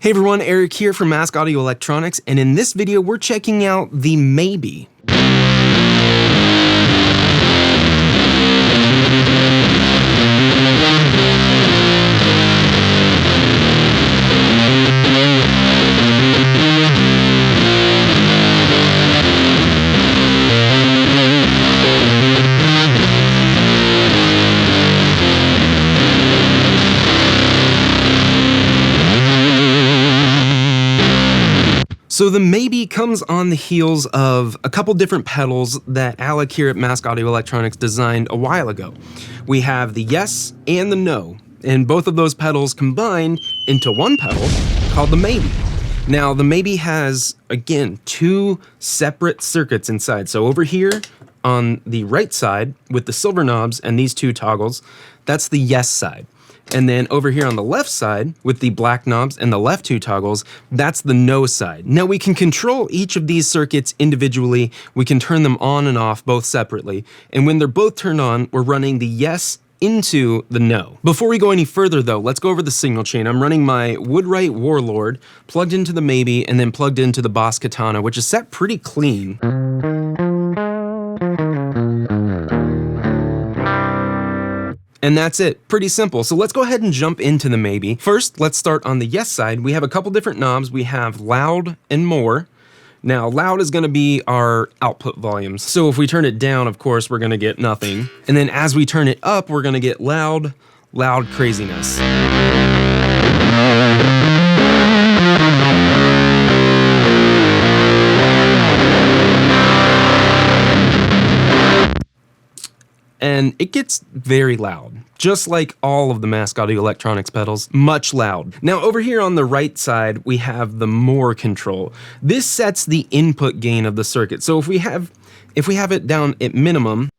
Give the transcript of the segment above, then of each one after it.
Hey everyone, Eric here from Mask Audio Electronics, and in this video we're checking out the Maybe. So the Maybe comes on the heels of a couple different pedals that Alec here at Mask Audio Electronics designed a while ago. We have the Yes and the No, and both of those pedals combined into one pedal called the Maybe. Now the Maybe has, again, two separate circuits inside. So over here on the right side with the silver knobs and these two toggles, that's the Yes side. And then over here on the left side with the black knobs and the left two toggles, that's the No side. Now we can control each of these circuits individually. We can turn them on and off both separately. And when they're both turned on, we're running the Yes into the No. Before we go any further though, let's go over the signal chain. I'm running my Woodwright Warlord plugged into the Maybe and then plugged into the Boss Katana, which is set pretty clean. And that's it, pretty simple. So let's go ahead and jump into the Maybe. First, let's start on the Yes side. We have a couple different knobs. We have Loud and More. Now, Loud is gonna be our output volumes. So if we turn it down, of course, we're gonna get nothing. And then as we turn it up, we're gonna get loud craziness. And it gets very loud, just like all of the Mask Audio Electronics pedals, much loud. Now over here on the right side, we have the More control. This sets the input gain of the circuit. So if we have it down at minimum,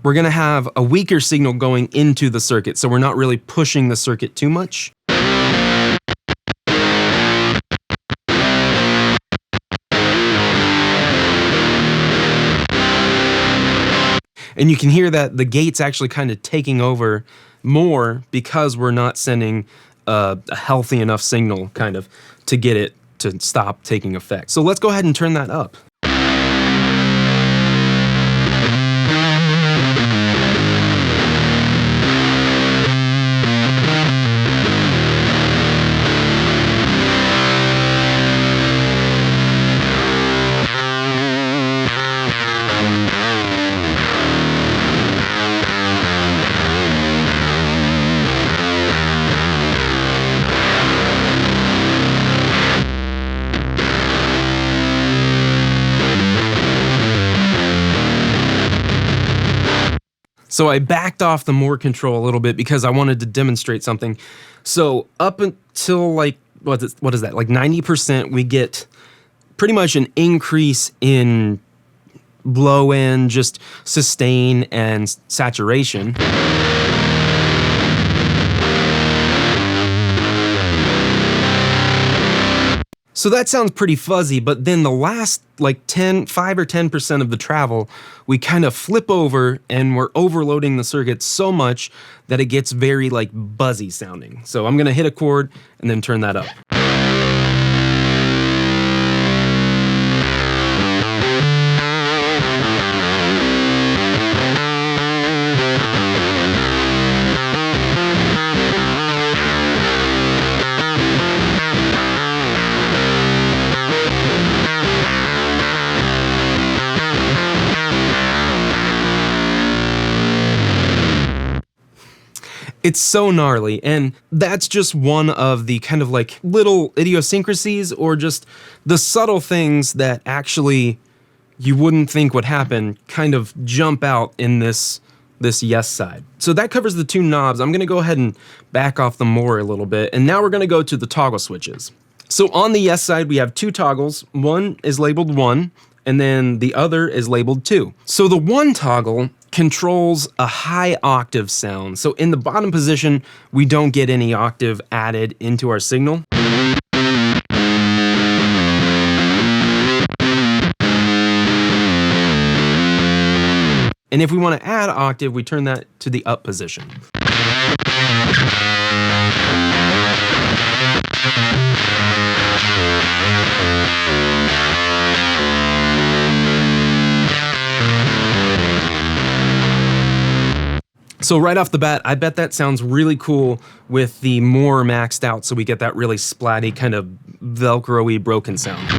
we're gonna have a weaker signal going into the circuit, so we're not really pushing the circuit too much. And you can hear that the gate's actually kind of taking over more because we're not sending a healthy enough signal kind of to get it to stop taking effect. So let's go ahead and turn that up. So I backed off the More control a little bit because I wanted to demonstrate something. So up until like, what is that, like 90%, we get pretty much an increase in low end, just sustain and saturation. So that sounds pretty fuzzy, but then the last like 5 or 10% of the travel, we kind of flip over and we're overloading the circuit so much that it gets very like buzzy sounding. So I'm gonna hit a chord and then turn that up. It's so gnarly, and that's just one of the kind of like little idiosyncrasies or just the subtle things that actually you wouldn't think would happen kind of jump out in this Yes side. So that covers the two knobs. I'm gonna go ahead and back off the More a little bit, and now we're gonna go to the toggle switches. So on the Yes side, we have two toggles. One is labeled 1, and then the other is labeled 2. So the 1 toggle controls a high octave sound. So in the bottom position, we don't get any octave added into our signal. And if we want to add octave, we turn that to the up position. So right off the bat, I bet that sounds really cool with the more maxed out, so we get that really splatty kind of Velcro-y broken sound.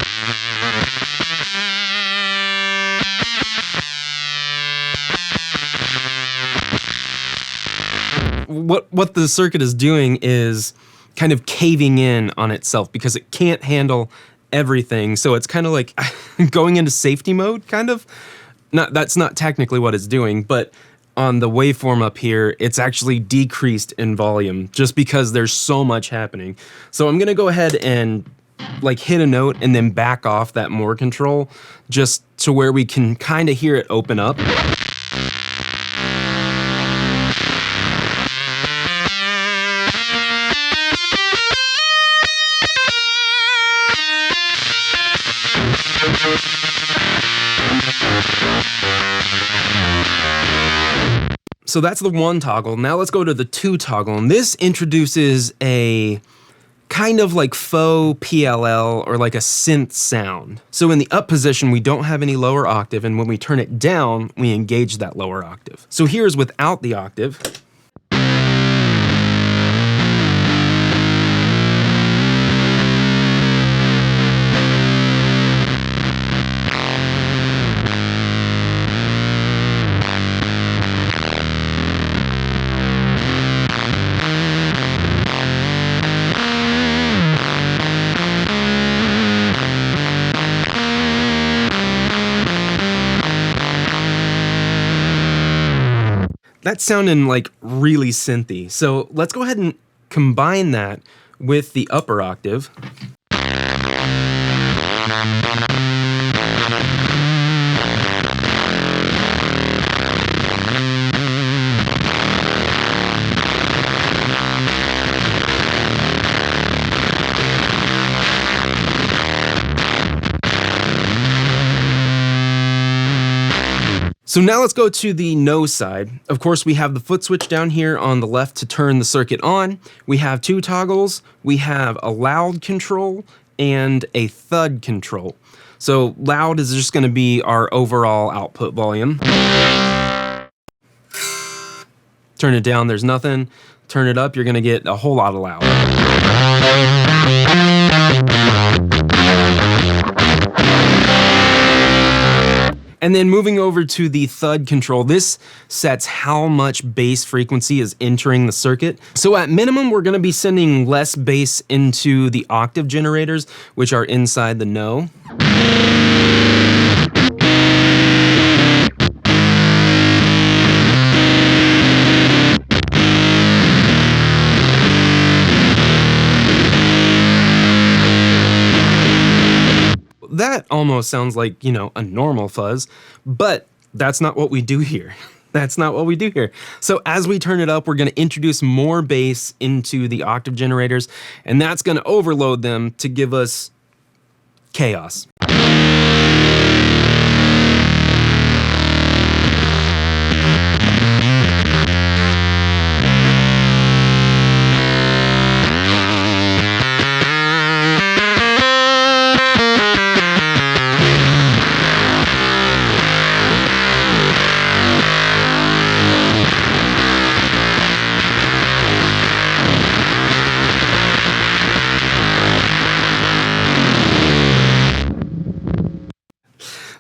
What the circuit is doing is kind of caving in on itself because it can't handle everything. So it's kind of like going into safety mode, kind of. That's not technically what it's doing, but on the waveform up here, it's actually decreased in volume just because there's so much happening. So I'm gonna go ahead and like hit a note and then back off that more control just to where we can kind of hear it open up. So that's the one toggle. Now let's go to the two toggle, and this introduces a kind of like faux PLL or like a synth sound. So in the up position, we don't have any lower octave, and when we turn it down, we engage that lower octave. So here's without the octave. That's sounding like really synthy. So let's go ahead and combine that with the upper octave. So now let's go to the no side. Of course, we have the foot switch down here on the left to turn the circuit on. We have two toggles. We have a loud control and a thud control. So loud is just gonna be our overall output volume. Turn it down, there's nothing. Turn it up, you're gonna get a whole lot of loud. And then moving over to the thud control, this sets how much bass frequency is entering the circuit. So at minimum, we're gonna be sending less bass into the octave generators, which are inside the no. That almost sounds like, you know, a normal fuzz, but that's not what we do here. That's not what we do here. So as we turn it up, we're gonna introduce more bass into the octave generators, and that's gonna overload them to give us chaos.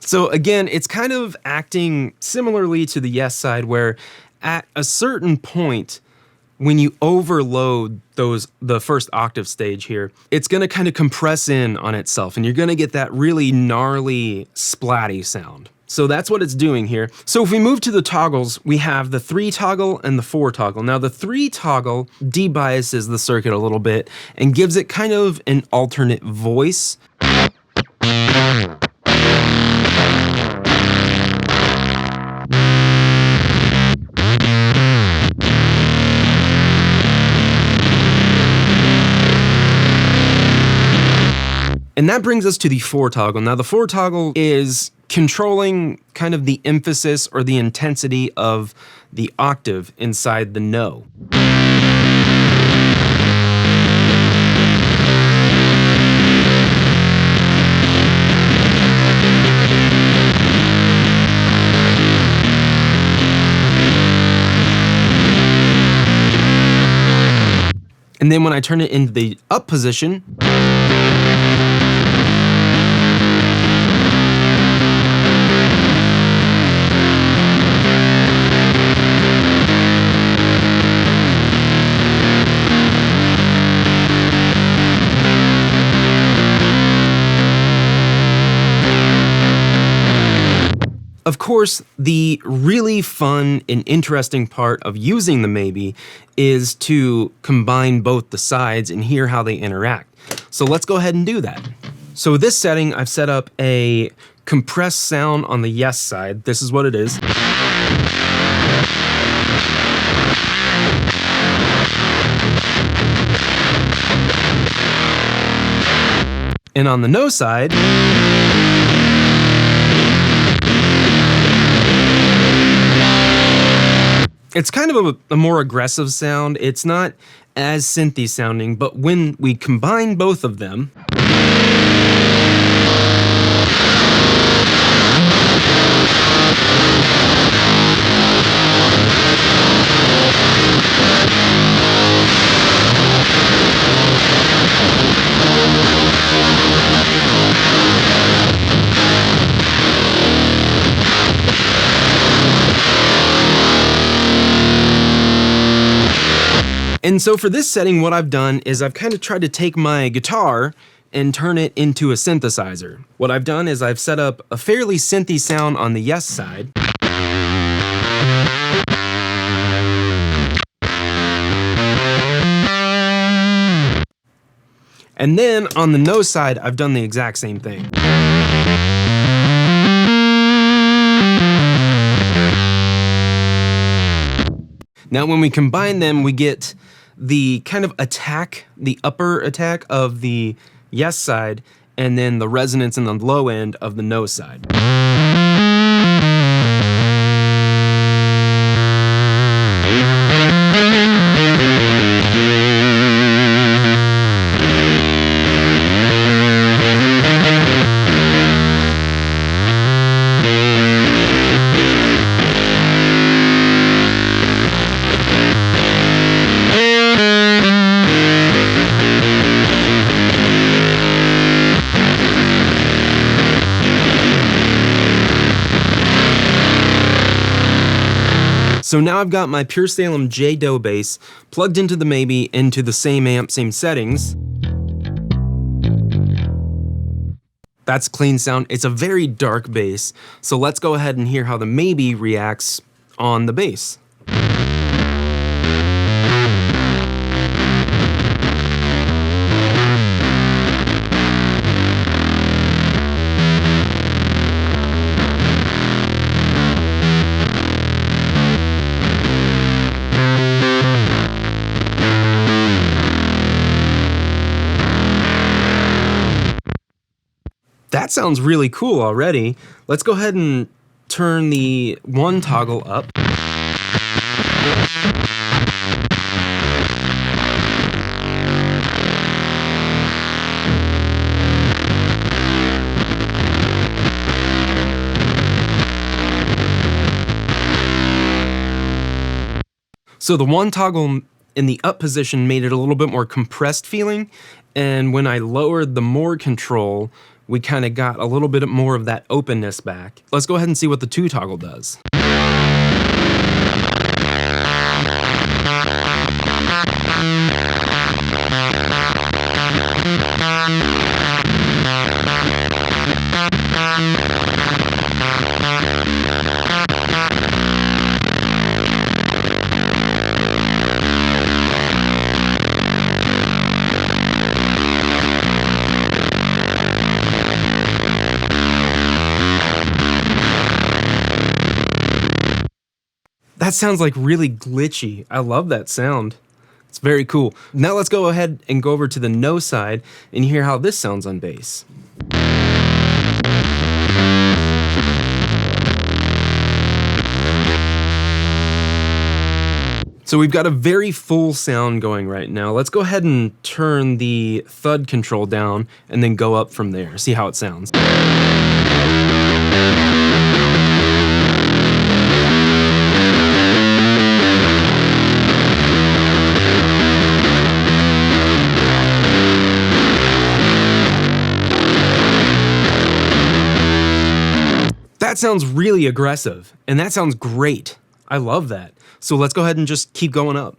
So again, it's kind of acting similarly to the yes side, where at a certain point, when you overload the first octave stage here, it's gonna kind of compress in on itself, and you're gonna get that really gnarly, splatty sound. So that's what it's doing here. So if we move to the toggles, we have the 3 toggle and the 4 toggle. Now the 3 toggle debiases the circuit a little bit and gives it kind of an alternate voice. And that brings us to the 4 toggle. Now the 4 toggle is controlling kind of the emphasis or the intensity of the octave inside the no. And then when I turn it into the up position, of course, the really fun and interesting part of using the Maybe is to combine both the sides and hear how they interact. So let's go ahead and do that. So with this setting, I've set up a compressed sound on the yes side. This is what it is. And on the no side, it's kind of a more aggressive sound. It's not as synthy sounding, but when we combine both of them, and so for this setting, what I've done is I've kind of tried to take my guitar and turn it into a synthesizer. What I've done is I've set up a fairly synthy sound on the yes side. And then on the no side, I've done the exact same thing. Now when we combine them, we get the kind of attack, the upper attack of the yes side, and then the resonance in the low end of the no side. So now I've got my Pure Salem J-Do bass plugged into the Maybe into the same amp, same settings. That's clean sound. It's a very dark bass. So let's go ahead and hear how the Maybe reacts on the bass. That sounds really cool already. Let's go ahead and turn the one toggle up. So the one toggle in the up position made it a little bit more compressed feeling, and when I lowered the more control, we kind of got a little bit more of that openness back. Let's go ahead and see what the two toggle does. That sounds like really glitchy. I love that sound. It's very cool. Now let's go ahead and go over to the no side and hear how this sounds on bass. So we've got a very full sound going right now. Let's go ahead and turn the thud control down and then go up from there. See how it sounds. sounds really aggressive, and that sounds great. I love that. So let's go ahead and just keep going up.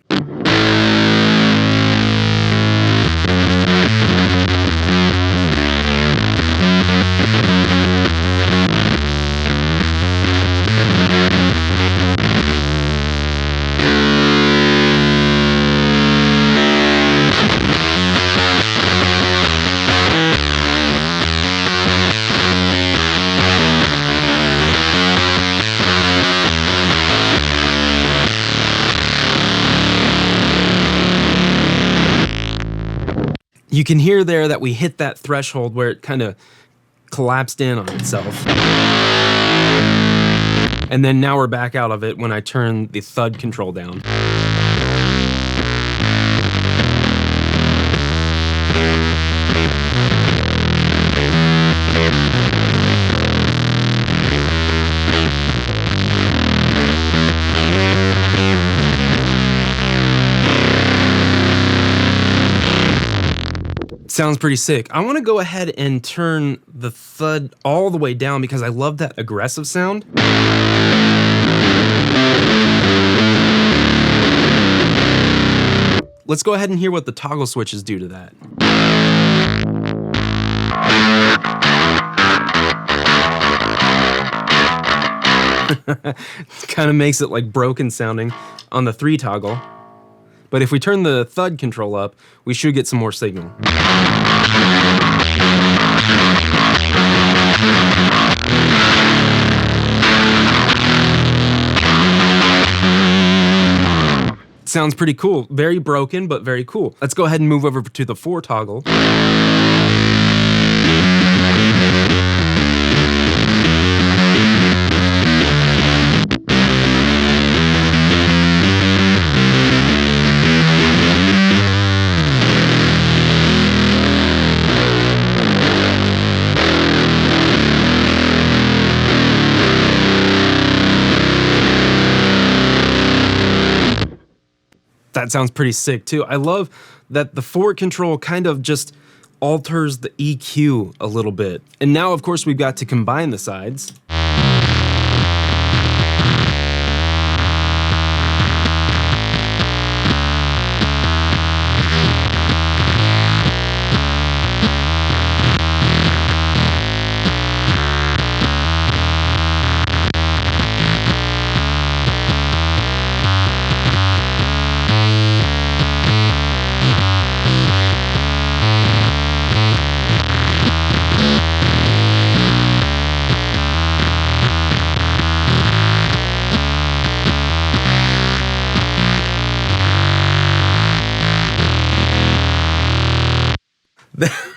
You can hear there that we hit that threshold where it kind of collapsed in on itself. And then now we're back out of it when I turn the thud control down. Sounds pretty sick. I want to go ahead and turn the thud all the way down because I love that aggressive sound. Let's go ahead and hear what the toggle switches do to that. Kind of makes it like broken sounding on the 3 toggle. But if we turn the thud control up, we should get some more signal. Sounds pretty cool. Very broken, but very cool. Let's go ahead and move over to the 4 toggle. That sounds pretty sick too. I love that the 4 control kind of just alters the EQ a little bit. And now, of course, we've got to combine the sides.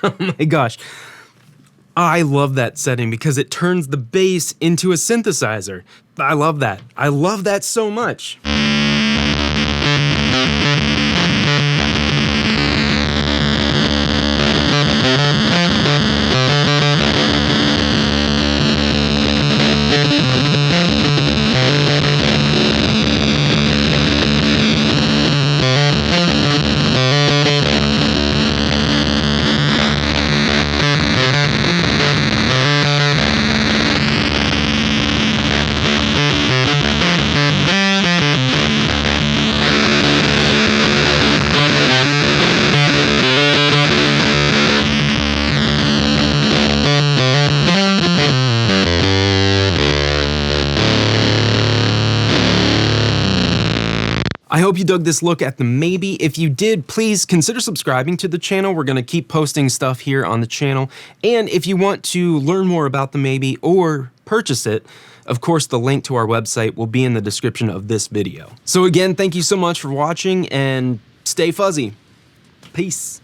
Oh my gosh. I love that setting because it turns the bass into a synthesizer. I love that. I love that so much. I hope you dug this look at the Maybe. If you did, please consider subscribing to the channel. We're going to keep posting stuff here on the channel. And if you want to learn more about the Maybe or purchase it, of course, the link to our website will be in the description of this video. So again, thank you so much for watching and stay fuzzy. Peace.